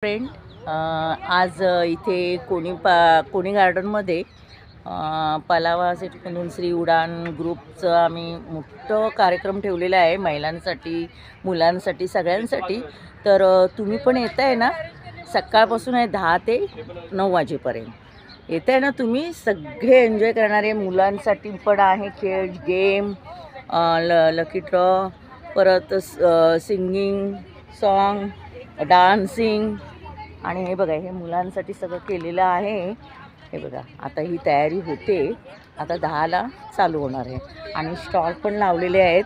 Friend आज इथे कोणी गार्डनमध्ये पलावासेट म्हणून श्री उडान ग्रुपचं आम्ही मोठं कार्यक्रम ठेवलेला आहे महिलांसाठी, मुलांसाठी, सगळ्यांसाठी. तर तुम्ही पण येत आहे ना, सकाळपासून आहे 10 ते 9 वाजेपर्यंत येत आहे ना. तुम्ही सगळे एन्जॉय करणारे, मुलांसाठी पण आहे खेळ, गेम, लकी ड्रॉ, परत सिंगिंग, सॉन्ग, डान्सिंग. आणि हे बघा, हे मुलांसाठी सगळं केलेलं आहे. हे बघा, आता ही तयारी होते. आता 10ला चालू होणार आहे. आणि स्टॉल पण लावलेले आहेत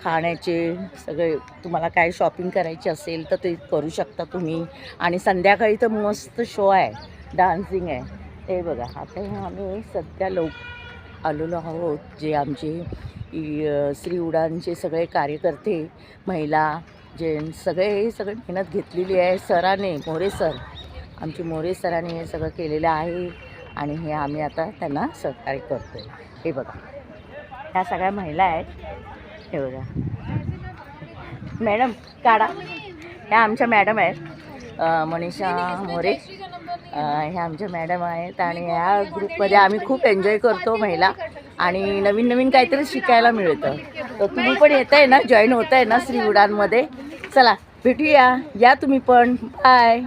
खाण्याचे. सगळे तुम्हाला काय शॉपिंग करायची असेल तर ते करू शकता तुम्ही. आणि संध्याकाळी तर मस्त शो आहे, डान्सिंग आहे. हे बघा, आता आम्ही सध्या आलेलो आहोत. जे आमचे श्री उडानचे सगळे कार्यकर्ते, महिला, जेंट्स, सगळे मेहनत घेतलेली आहे. सराने, मोरे सर, आमचे मोरे सरांनी हे सगळं केलेलं आहे. आणि हे आम्ही आता त्यांना सहकार्य करतो आहे. हे बघा, ह्या सगळ्या महिला आहेत. हे बघा, मॅडम काढा. ह्या आमच्या मॅडम आहेत, मनीषा मोरे. ह्या आमच्या मॅडम आहेत. आणि ह्या ग्रुपमध्ये आम्ही खूप एन्जॉय करतो महिला. आणि नवीन नवीन काहीतरी शिकायला मिळतं. तर तुम्ही पण येत आहे ना, जॉईन होत आहे ना श्री उडानमध्ये. चला भेटूया, या तुम्ही पण. बाय.